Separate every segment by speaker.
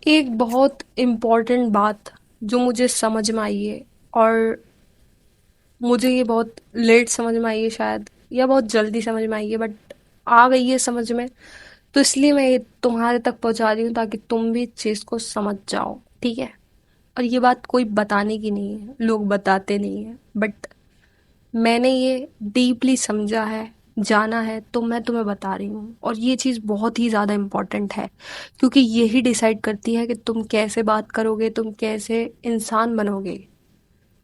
Speaker 1: एक बहुत इम्पोर्टेंट बात जो मुझे समझ में आई है, और मुझे ये बहुत लेट समझ में आई है शायद, या बहुत जल्दी समझ में आई है, बट आ गई है समझ में। तो इसलिए मैं ये तुम्हारे तक पहुंचा रही हूँ ताकि तुम भी इस चीज़ को समझ जाओ, ठीक है। और ये बात कोई बताने की नहीं है, लोग बताते नहीं है, बट मैंने ये डीपली समझा है, जाना है, तो मैं तुम्हें बता रही हूँ। और ये चीज़ बहुत ही ज़्यादा इम्पोर्टेंट है, क्योंकि यही डिसाइड करती है कि तुम कैसे बात करोगे, तुम कैसे इंसान बनोगे।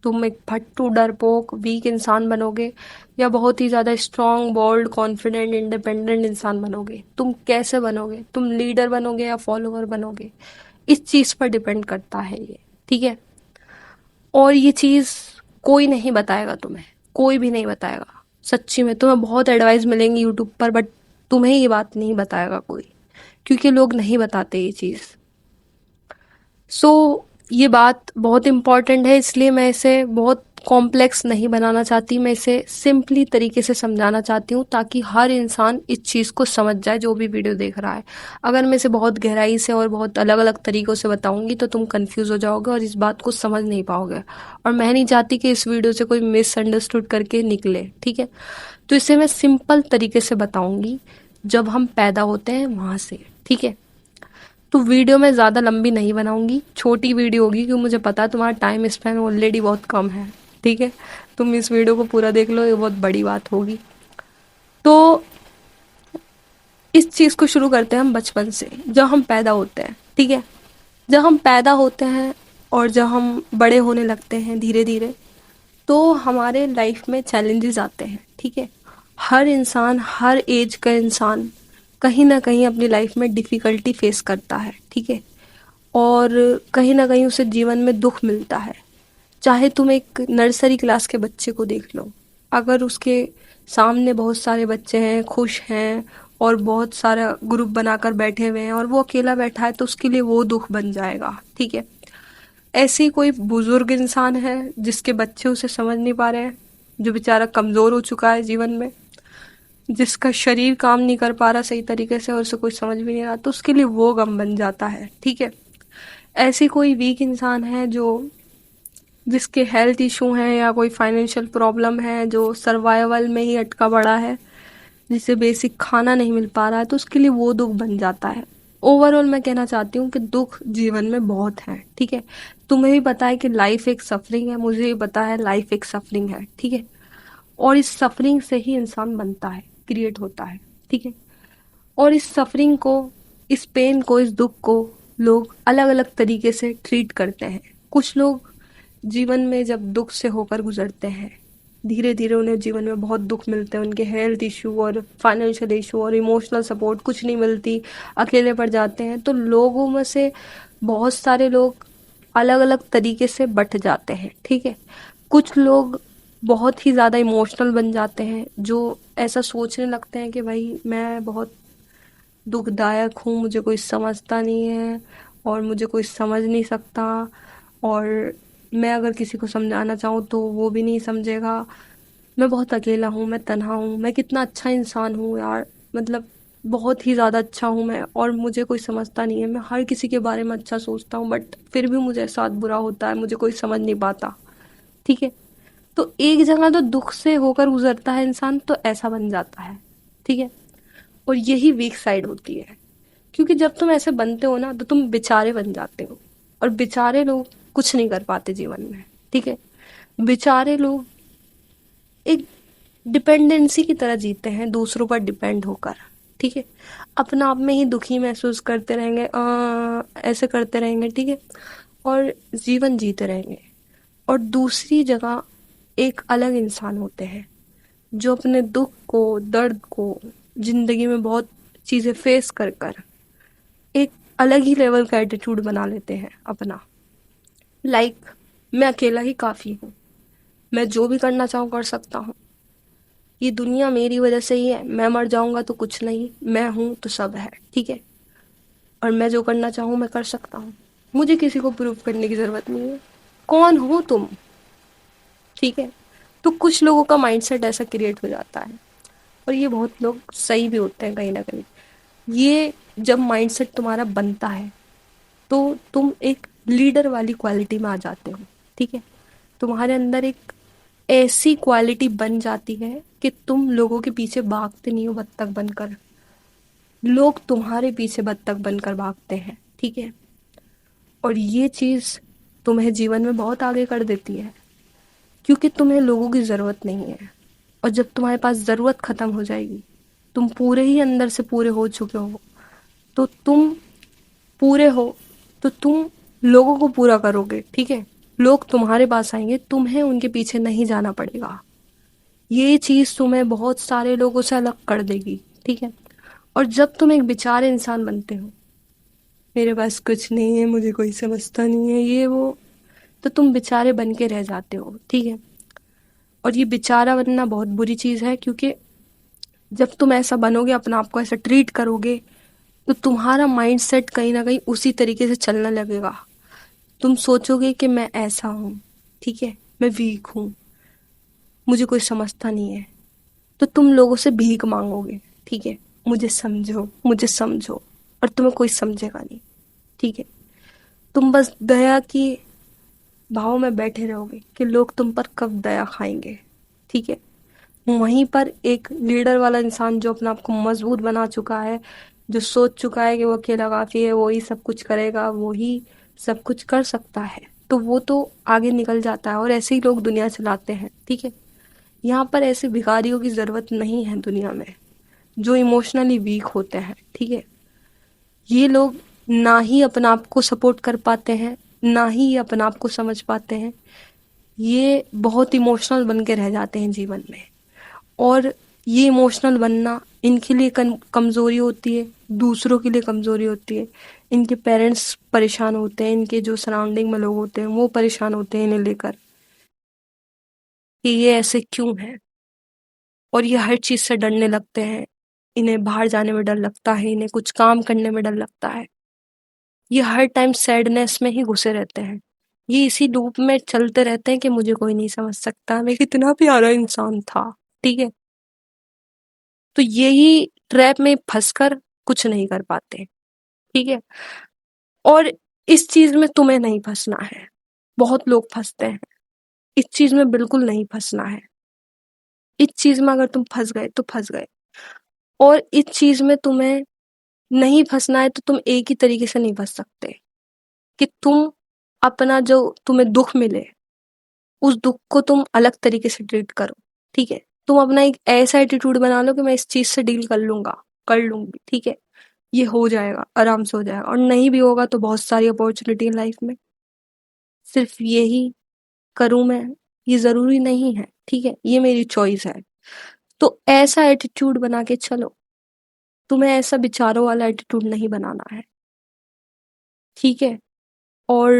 Speaker 1: तुम एक फट्टू डरपोक वीक इंसान बनोगे, या बहुत ही ज़्यादा स्ट्रॉन्ग बोल्ड कॉन्फिडेंट इंडिपेंडेंट इंसान बनोगे। तुम कैसे बनोगे, तुम लीडर बनोगे या फॉलोअर बनोगे, इस चीज़ पर डिपेंड करता है ये, ठीक है। और ये चीज़ कोई नहीं बताएगा तुम्हें, कोई भी नहीं बताएगा। सच्ची में तुम्हें बहुत एडवाइस मिलेंगी यूट्यूब पर, बट तुम्हें ये बात नहीं बताएगा कोई, क्योंकि लोग नहीं बताते ये चीज़। सो ये बात बहुत इम्पॉर्टेंट है, इसलिए मैं इसे बहुत कॉम्प्लेक्स नहीं बनाना चाहती, मैं इसे सिंपली तरीके से समझाना चाहती हूँ ताकि हर इंसान इस चीज़ को समझ जाए जो भी वीडियो देख रहा है। अगर मैं इसे बहुत गहराई से और बहुत अलग अलग तरीक़ों से बताऊँगी तो तुम कंफ्यूज हो जाओगे और इस बात को समझ नहीं पाओगे, और मैं नहीं चाहती कि इस वीडियो से कोई मिसअंडरस्टूड करके निकले, ठीक है। तो इसे मैं सिंपल तरीके से बताऊँगी, जब हम पैदा होते हैं वहाँ से, ठीक है। तो वीडियो मैं ज़्यादा लंबी नहीं बनाऊंगी, छोटी वीडियो होगी, क्योंकि मुझे पता है तुम्हारा टाइम स्पैन ऑलरेडी बहुत कम है, ठीक है। तुम इस वीडियो को पूरा देख लो, ये बहुत बड़ी बात होगी। तो इस चीज़ को शुरू करते हैं हम बचपन से, जब हम पैदा होते हैं, ठीक है। जब हम पैदा होते हैं और जब हम बड़े होने लगते हैं धीरे धीरे, तो हमारे लाइफ में चैलेंजेस आते हैं, ठीक है। हर इंसान, हर एज का इंसान कहीं ना कहीं अपनी लाइफ में डिफ़िकल्टी फेस करता है, ठीक है। और कहीं ना कहीं उसे जीवन में दुख मिलता है। चाहे तुम एक नर्सरी क्लास के बच्चे को देख लो, अगर उसके सामने बहुत सारे बच्चे हैं, खुश हैं, और बहुत सारा ग्रुप बनाकर बैठे हुए हैं, और वो अकेला बैठा है, तो उसके लिए वो दुख बन जाएगा, ठीक है। ऐसे ही कोई बुजुर्ग इंसान है जिसके बच्चे उसे समझ नहीं पा रहे हैं, जो बेचारा कमज़ोर हो चुका है जीवन में, जिसका शरीर काम नहीं कर पा रहा सही तरीके से और उसे कुछ समझ भी नहीं रहा, तो उसके लिए वो गम बन जाता है, ठीक है। ऐसी कोई वीक इंसान है जो जिसके हेल्थ इशू हैं या कोई फाइनेंशियल प्रॉब्लम है, जो सर्वाइवल में ही अटका पड़ा है, जिसे बेसिक खाना नहीं मिल पा रहा है, तो उसके लिए वो दुख बन जाता है। ओवरऑल मैं कहना चाहती हूँ कि दुख जीवन में बहुत है, ठीक है। तुम्हें भी पता है कि लाइफ एक सफरिंग है, मुझे भी पता है लाइफ एक सफरिंग है, ठीक है। और इस सफरिंग से ही इंसान बनता है, क्रिएट होता है, ठीक है। और इस सफरिंग को, इस पेन को, इस दुख को लोग अलग अलग तरीके से ट्रीट करते हैं। कुछ लोग जीवन में जब दुख से होकर गुजरते हैं, धीरे धीरे उन्हें जीवन में बहुत दुख मिलते हैं, उनके हेल्थ इशू और फाइनेंशियल इशू और इमोशनल सपोर्ट कुछ नहीं मिलती, अकेले पड़ जाते हैं, तो लोगों में से बहुत सारे लोग अलग अलग तरीके से बट जाते हैं, ठीक है। कुछ लोग बहुत ही ज़्यादा इमोशनल बन जाते हैं, जो ऐसा सोचने लगते हैं कि भाई मैं बहुत दुखदायक हूँ, मुझे कोई समझता नहीं है और मुझे कोई समझ नहीं सकता, और मैं अगर किसी को समझाना चाहूँ तो वो भी नहीं समझेगा, मैं बहुत अकेला हूँ, मैं तन्हा हूँ, मैं कितना अच्छा इंसान हूँ यार, मतलब बहुत ही ज़्यादा अच्छा हूँ मैं, और मुझे कोई समझता नहीं है, मैं हर किसी के बारे में अच्छा सोचता हूँ, बट फिर भी मुझे साथ बुरा होता है, मुझे कोई समझ नहीं पाता, ठीक है। तो एक जगह तो दुख से होकर गुजरता है इंसान, तो ऐसा बन जाता है, ठीक है। और यही वीक साइड होती है, क्योंकि जब तुम ऐसे बनते हो ना, तो तुम बेचारे बन जाते हो, और बेचारे लोग कुछ नहीं कर पाते जीवन में, ठीक है। बेचारे लोग एक डिपेंडेंसी की तरह जीते हैं, दूसरों पर डिपेंड होकर, ठीक है। अपना आप में ही दुखी महसूस करते रहेंगे, ऐसे करते रहेंगे, ठीक है, और जीवन जीते रहेंगे। और दूसरी जगह एक अलग इंसान होते हैं, जो अपने दुख को, दर्द को, जिंदगी में बहुत चीज़ें फेस कर कर एक अलग ही लेवल का एटीट्यूड बना लेते हैं अपना। लाइक मैं अकेला ही काफ़ी हूँ, मैं जो भी करना चाहूँ कर सकता हूँ, ये दुनिया मेरी वजह से ही है, मैं मर जाऊंगा तो कुछ नहीं, मैं हूँ तो सब है, ठीक है। और मैं जो करना चाहूँ मैं कर सकता हूँ, मुझे किसी को प्रूव करने की ज़रूरत नहीं है। कौन हो तुम, ठीक है। तो कुछ लोगों का माइंडसेट ऐसा क्रिएट हो जाता है, और ये बहुत लोग सही भी होते हैं कहीं ना कहीं। ये जब माइंडसेट तुम्हारा बनता है, तो तुम एक लीडर वाली क्वालिटी में आ जाते हो, ठीक है। तुम्हारे अंदर एक ऐसी क्वालिटी बन जाती है कि तुम लोगों के पीछे भागते नहीं हो बत्तख बनकर, लोग तुम्हारे पीछे बत्तख बनकर भागते हैं, ठीक है। और ये चीज़ तुम्हें जीवन में बहुत आगे कर देती है, क्योंकि तुम्हें लोगों की ज़रूरत नहीं है। और जब तुम्हारे पास ज़रूरत ख़त्म हो जाएगी, तुम पूरे ही अंदर से पूरे हो चुके हो, तो तुम पूरे हो, तो तुम लोगों को पूरा करोगे, ठीक है। लोग तुम्हारे पास आएंगे, तुम्हें उनके पीछे नहीं जाना पड़ेगा। ये चीज़ तुम्हें बहुत सारे लोगों से अलग कर देगी, ठीक है। और जब तुम एक बेचारे इंसान बनते हो, मेरे पास कुछ नहीं है, मुझे कोई समझता नहीं है, ये वो, तो तुम बेचारे बन के रह जाते हो, ठीक है। और ये बेचारा बनना बहुत बुरी चीज़ है, क्योंकि जब तुम ऐसा बनोगे, अपना आप को ऐसा ट्रीट करोगे, तो तुम्हारा माइंड सेट कहीं ना कहीं उसी तरीके से चलने लगेगा। तुम सोचोगे कि मैं ऐसा हूँ, ठीक है, मैं वीक हूँ, मुझे कोई समझता नहीं है, तो तुम लोगों से भीख मांगोगे, ठीक है, मुझे समझो, मुझे समझो, और तुम्हें कोई समझेगा नहीं, ठीक है। तुम बस दया की भाव में बैठे रहोगे कि लोग तुम पर कब दया खाएंगे, ठीक है। वहीं पर एक लीडर वाला इंसान जो अपने आप को मजबूत बना चुका है, जो सोच चुका है कि वो अकेला काफी है, वो ही सब कुछ करेगा, वो ही सब कुछ कर सकता है, तो वो तो आगे निकल जाता है, और ऐसे ही लोग दुनिया चलाते हैं, ठीक है। यहाँ पर ऐसे भिखारियों की जरूरत नहीं है दुनिया में, जो इमोशनली वीक होते हैं, ठीक है। ये लोग ना ही अपने आप को सपोर्ट कर पाते हैं, ना ही ये अपने आप को समझ पाते हैं। ये बहुत इमोशनल बन के रह जाते हैं जीवन में, और ये इमोशनल बनना इनके लिए कमजोरी होती है, दूसरों के लिए कमजोरी होती है। इनके पेरेंट्स परेशान होते हैं, इनके जो सराउंडिंग में लोग होते हैं वो परेशान होते हैं इन्हें लेकर, कि ये ऐसे क्यों है। और ये हर चीज से डरने लगते हैं, इन्हें बाहर जाने में डर लगता है, इन्हें कुछ काम करने में डर लगता है। ये हर टाइम सैडनेस में ही घुसे रहते हैं, ये इसी लूप में चलते रहते हैं कि मुझे कोई नहीं समझ सकता, मैं कितना प्यारा इंसान था, ठीक है। तो यही ट्रैप में फंसकर कुछ नहीं कर पाते, ठीक है। और इस चीज में तुम्हें नहीं फंसना है, बहुत लोग फंसते हैं, इस चीज में बिल्कुल नहीं फंसना है। इस चीज में अगर तुम फंस गए तो फंस गए, और इस चीज में तुम्हें नहीं फंसना है, तो तुम एक ही तरीके से नहीं फंस सकते, कि तुम अपना जो तुम्हें दुख मिले, उस दुख को तुम अलग तरीके से ट्रीट करो, ठीक है। तुम अपना एक ऐसा एटीट्यूड बना लो कि मैं इस चीज से डील कर लूंगा, कर लूंगी, ठीक है, ये हो जाएगा, आराम से हो जाएगा। और नहीं भी होगा तो बहुत सारी अपॉर्चुनिटी है लाइफ में, सिर्फ यही करूं मैं, ये जरूरी नहीं है, ठीक है, ये मेरी चॉइस है। तो ऐसा एटीट्यूड बना के चलो, तुम्हें ऐसा विचारों वाला एटीट्यूड नहीं बनाना है, ठीक है। और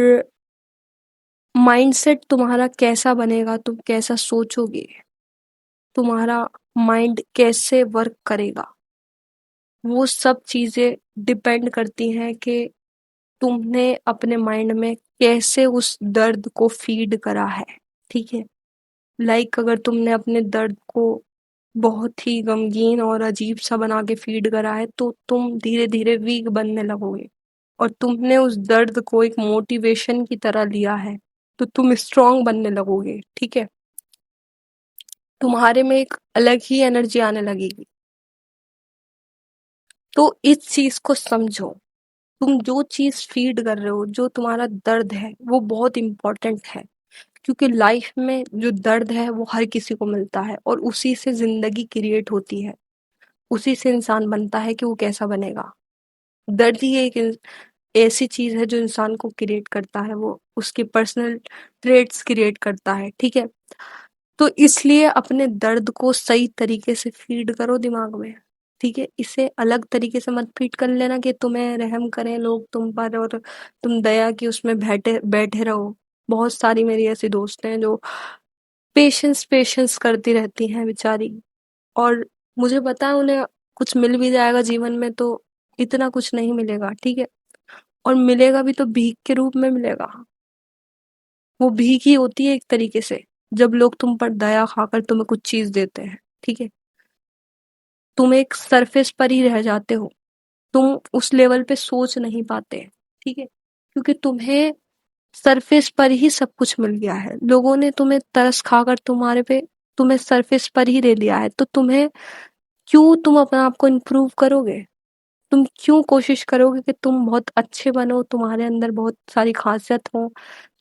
Speaker 1: माइंडसेट तुम्हारा कैसा बनेगा, तुम कैसा सोचोगे, तुम्हारा माइंड कैसे वर्क करेगा, वो सब चीजें डिपेंड करती हैं कि तुमने अपने माइंड में कैसे उस दर्द को फीड करा है, ठीक है। अगर तुमने अपने दर्द को बहुत ही गमगीन और अजीब सा बना के फीड करा है, तो तुम धीरे धीरे वीक बनने लगोगे। और तुमने उस दर्द को एक मोटिवेशन की तरह लिया है, तो तुम स्ट्रांग बनने लगोगे, ठीक है। तुम्हारे में एक अलग ही एनर्जी आने लगेगी। तो इस चीज को समझो, तुम जो चीज फीड कर रहे हो, जो तुम्हारा दर्द है, वो बहुत इंपॉर्टेंट है, क्योंकि लाइफ में जो दर्द है वो हर किसी को मिलता है, और उसी से जिंदगी क्रिएट होती है, उसी से इंसान बनता है कि वो कैसा बनेगा। दर्द ही एक ऐसी चीज है जो इंसान को क्रिएट करता है, वो उसके पर्सनल ट्रेट्स क्रिएट करता है, ठीक है। तो इसलिए अपने दर्द को सही तरीके से फीड करो दिमाग में, ठीक है। इसे अलग तरीके से मत फीड कर लेना कि तुम्हें रहम करें लोग तुम पर, और तुम दया की उसमें बैठे बैठे रहो। बहुत सारी मेरी ऐसी दोस्त हैं जो पेशेंस पेशेंस करती रहती हैं बेचारी, और मुझे पता है उन्हें कुछ मिल भी जाएगा जीवन में, तो इतना कुछ नहीं मिलेगा, ठीक है। और मिलेगा भी तो भीख के रूप में मिलेगा। वो भीख ही होती है एक तरीके से, जब लोग तुम पर दया खाकर तुम्हें कुछ चीज देते हैं, ठीक है। तुम एक सरफेस पर ही रह जाते हो, तुम उस लेवल पे सोच नहीं पाते, ठीक है। क्योंकि तुम्हें सरफेस पर ही सब कुछ मिल गया है। लोगों ने तुम्हें तरस खाकर तुम्हें सरफेस पर ही दे दिया है, तो क्यों तुम अपने आप को इम्प्रूव करोगे? तुम क्यों कोशिश करोगे कि तुम बहुत अच्छे बनो, तुम्हारे अंदर बहुत सारी खासियत हो,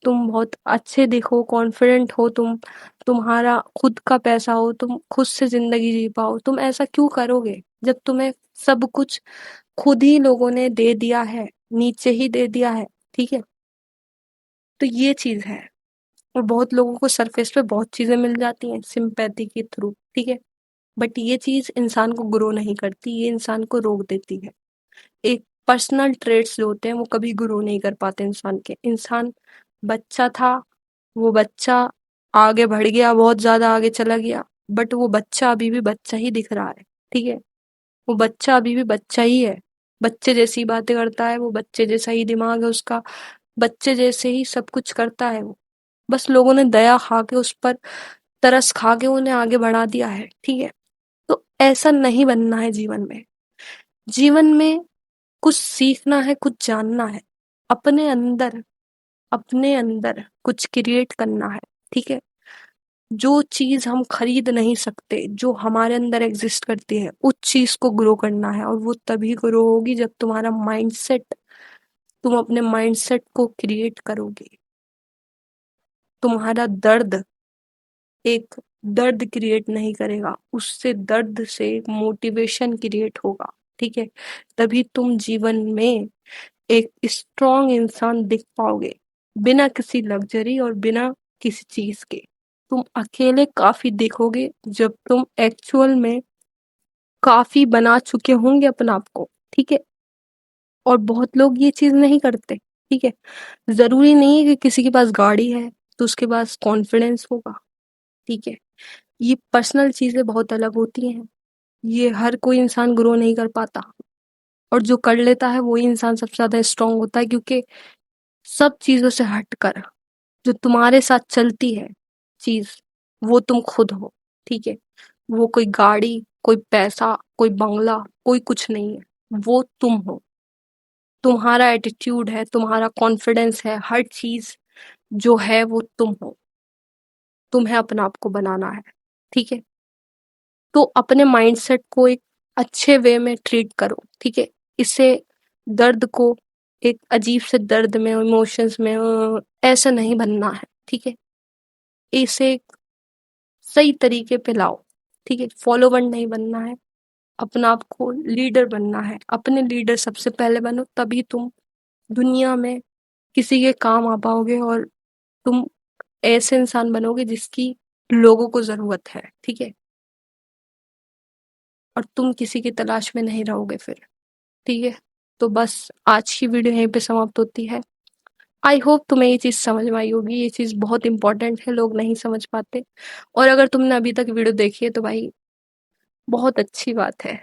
Speaker 1: तुम बहुत अच्छे दिखो, कॉन्फिडेंट हो, तुम्हारा खुद का पैसा हो, तुम खुद से ज़िंदगी जी पाओ, तुम ऐसा क्यों करोगे? जब तुम्हें सब कुछ खुद ही लोगों ने दे दिया है, नीचे ही दे दिया है, ठीक है? तो ये चीज़ है। और बहुत लोगों को सरफेस पे बहुत चीज़ें मिल जाती हैं सिंपैथी के थ्रू, ठीक है? बट ये चीज़ इंसान को ग्रो नहीं करती, ये इंसान को रोक देती है। एक पर्सनल ट्रेट्स जो होते हैं वो कभी ग्रो नहीं कर पाते इंसान के। इंसान बच्चा था, वो बच्चा आगे बढ़ गया, बहुत ज़्यादा आगे चला गया, बट वो बच्चा अभी भी बच्चा ही दिख रहा है, ठीक है? वो बच्चा अभी भी बच्चा ही है। बच्चे जैसी बातें करता है, वो बच्चे जैसा ही दिमाग है उसका, बच्चे जैसे ही सब कुछ करता है वो। बस लोगों ने दया खा के उस पर तरस खा के उन्हें आगे बढ़ा दिया है, ठीक है? तो ऐसा नहीं बनना है जीवन में। जीवन में कुछ सीखना है, कुछ जानना है। अपने अंदर अपने अंदर कुछ क्रिएट करना है, ठीक है? जो चीज़ हम खरीद नहीं सकते, जो हमारे अंदर एग्ज़िस्ट करती है, उस चीज़ को ग्रो करना है, और वो तभी ग्रो होगी जब तुम अपने माइंडसेट को क्रिएट करोगे। तुम्हारा दर्द एक दर्द क्रिएट नहीं करेगा, उससे दर्द से एक मोटिवेशन क्रिएट होगा, ठीक है? तभी तुम जीवन में एक स्ट्रॉन्ग इंसान दिख पाओगे, बिना किसी लग्जरी और बिना किसी चीज़ के। तुम अकेले काफ़ी दिखोगे जब तुम एक्चुअल में काफ़ी बना चुके होंगे अपने आप को, ठीक है? और बहुत लोग ये चीज़ नहीं करते, ठीक है? ज़रूरी नहीं है कि किसी के पास गाड़ी है, तो उसके पास कॉन्फिडेंस होगा, ठीक है? ये पर्सनल चीज़ें बहुत अलग होती हैं। ये हर कोई इंसान ग्रो नहीं कर पाता, और जो कर लेता है वही इंसान सबसे ज़्यादा स्ट्रॉन्ग होता है, क्योंकि सब चीज़ों से हटकर जो तुम्हारे साथ चलती है चीज़, वो तुम खुद हो, ठीक है? वो कोई गाड़ी, कोई पैसा, कोई बंगला, कोई कुछ नहीं है। वो तुम हो। तुम्हारा एटीट्यूड है, तुम्हारा कॉन्फिडेंस है, हर चीज़ जो है वो तुम हो। तुम्हें अपने आप को बनाना है, ठीक है? तो अपने माइंडसेट को एक अच्छे वे में ट्रीट करो, ठीक है? इससे दर्द को एक अजीब से दर्द में, इमोशंस में ऐसा नहीं बनना है, ठीक है? इसे एक सही तरीके पे लाओ, ठीक है? फॉलोवर नहीं बनना है, अपना आप को लीडर बनना है। अपने लीडर सबसे पहले बनो, तभी तुम दुनिया में किसी के काम आ पाओगे, और तुम ऐसे इंसान बनोगे जिसकी लोगों को ज़रूरत है, ठीक है? और तुम किसी की तलाश में नहीं रहोगे फिर, ठीक है? तो बस आज की वीडियो यहीं पे समाप्त होती है। आई होप तुम्हें ये चीज़ समझ में आई होगी, ये चीज़ बहुत इम्पोर्टेंट है, लोग नहीं समझ पाते। और अगर तुमने अभी तक वीडियो देखी है तो भाई बहुत अच्छी बात है।